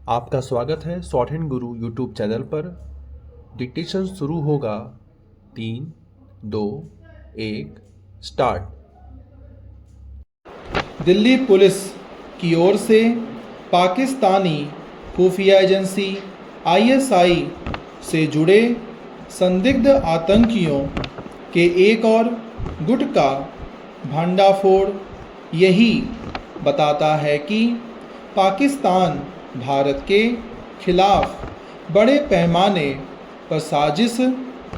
आपका स्वागत है शॉर्ट हैंड गुरु यूट्यूब चैनल पर। डिक्टेशन शुरू होगा। 3, 2, 1 स्टार्ट। दिल्ली पुलिस की ओर से पाकिस्तानी खुफिया एजेंसी आईएसआई से जुड़े संदिग्ध आतंकियों के एक और गुट का भंडाफोड़ यही बताता है कि पाकिस्तान भारत के खिलाफ बड़े पैमाने पर साजिश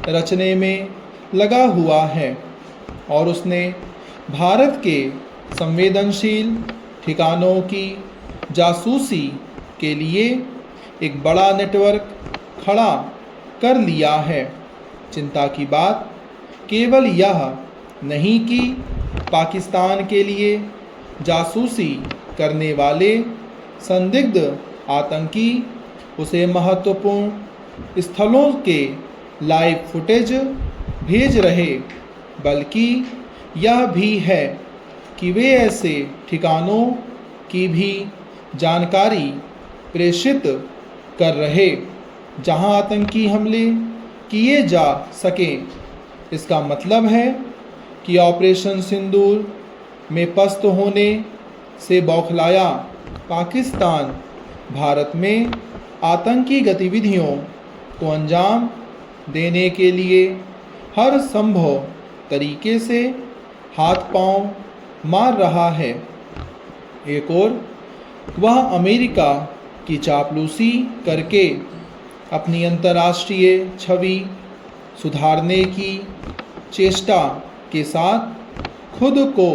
रचने में लगा हुआ है और उसने भारत के संवेदनशील ठिकानों की जासूसी के लिए एक बड़ा नेटवर्क खड़ा कर लिया है। चिंता की बात केवल यह नहीं कि पाकिस्तान के लिए जासूसी करने वाले संदिग्ध आतंकी उसे महत्वपूर्ण स्थलों के लाइव फुटेज भेज रहे, बल्कि यह भी है कि वे ऐसे ठिकानों की भी जानकारी प्रेषित कर रहे जहां आतंकी हमले किए जा सकें। इसका मतलब है कि ऑपरेशन सिंदूर में पस्त होने से बौखलाया पाकिस्तान भारत में आतंकी गतिविधियों को अंजाम देने के लिए हर संभव तरीके से हाथ पांव मार रहा है। एक और वह अमेरिका की चापलूसी करके अपनी अंतर्राष्ट्रीय छवि सुधारने की चेष्टा के साथ खुद को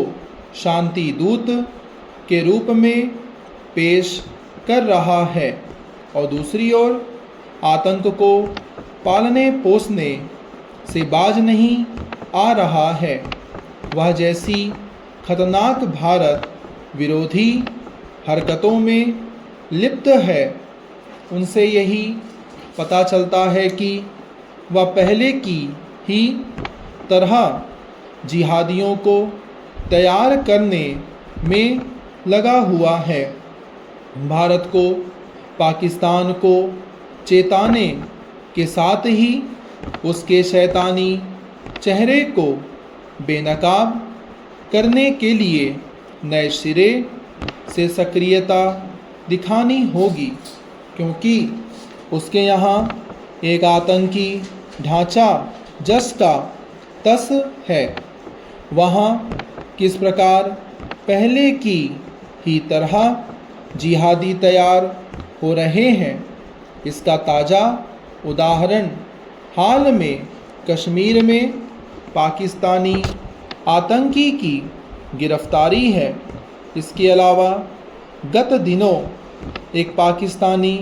शांति दूत के रूप में पेश कर रहा है और दूसरी ओर आतंक को पालने पोसने से बाज नहीं आ रहा है। वह जैसी खतरनाक भारत विरोधी हरकतों में लिप्त है, उनसे यही पता चलता है कि वह पहले की ही तरह जिहादियों को तैयार करने में लगा हुआ है। भारत को पाकिस्तान को चेताने के साथ ही उसके शैतानी चेहरे को बेनकाब करने के लिए नए सिरे से सक्रियता दिखानी होगी, क्योंकि उसके यहाँ एक आतंकी ढांचा जस का तस है। वहाँ किस प्रकार पहले की ही तरह जिहादी तैयार हो रहे हैं, इसका ताज़ा उदाहरण हाल में कश्मीर में पाकिस्तानी आतंकी की गिरफ्तारी है। इसके अलावा गत दिनों एक पाकिस्तानी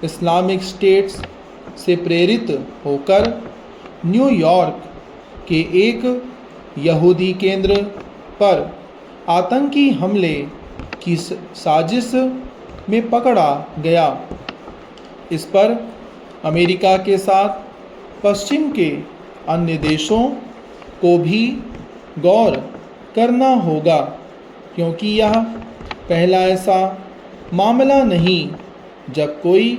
इस्लामिक स्टेट्स से प्रेरित होकर न्यूयॉर्क के एक यहूदी केंद्र पर आतंकी हमले की साजिश में पकड़ा गया। इस पर अमेरिका के साथ पश्चिम के अन्य देशों को भी गौर करना होगा, क्योंकि यह पहला ऐसा मामला नहीं जब कोई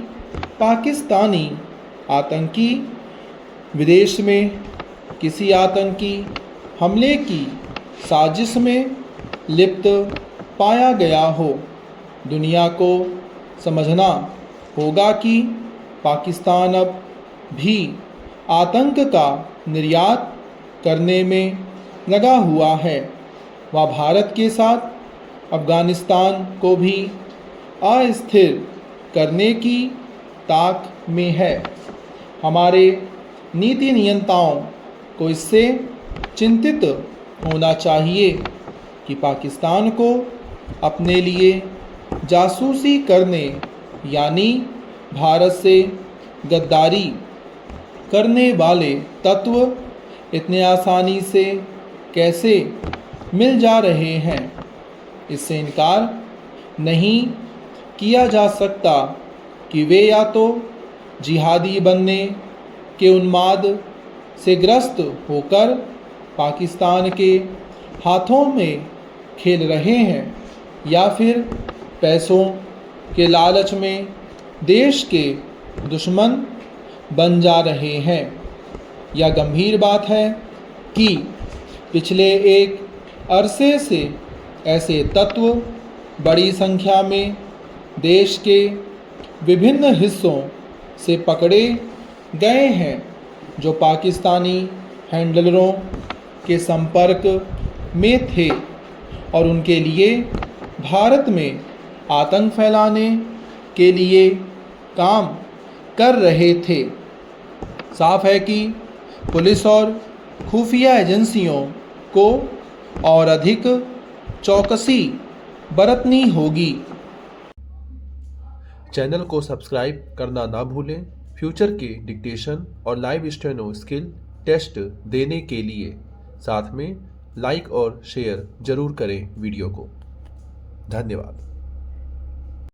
पाकिस्तानी आतंकी विदेश में किसी आतंकी हमले की साजिश में लिप्त पाया गया हो। दुनिया को समझना होगा कि पाकिस्तान अब भी आतंक का निर्यात करने में लगा हुआ है। वह भारत के साथ अफ़गानिस्तान को भी अस्थिर करने की ताक में है। हमारे नीति नियंताओं को इससे चिंतित होना चाहिए कि पाकिस्तान को अपने लिए जासूसी करने यानी भारत से गद्दारी करने वाले तत्व इतने आसानी से कैसे मिल जा रहे हैं। इससे इनकार नहीं किया जा सकता कि वे या तो जिहादी बनने के उन्माद से ग्रस्त होकर पाकिस्तान के हाथों में खेल रहे हैं या फिर पैसों के लालच में देश के दुश्मन बन जा रहे हैं। यह गंभीर बात है कि पिछले एक अरसे से ऐसे तत्व बड़ी संख्या में देश के विभिन्न हिस्सों से पकड़े गए हैं जो पाकिस्तानी हैंडलरों के संपर्क में थे और उनके लिए भारत में आतंक फैलाने के लिए काम कर रहे थे। साफ है कि पुलिस और खुफिया एजेंसियों को और अधिक चौकसी बरतनी होगी। चैनल को सब्सक्राइब करना ना भूलें। फ्यूचर के डिक्टेशन और लाइव स्टेनो स्किल टेस्ट देने के लिए साथ में लाइक और शेयर जरूर करें वीडियो को। धन्यवाद।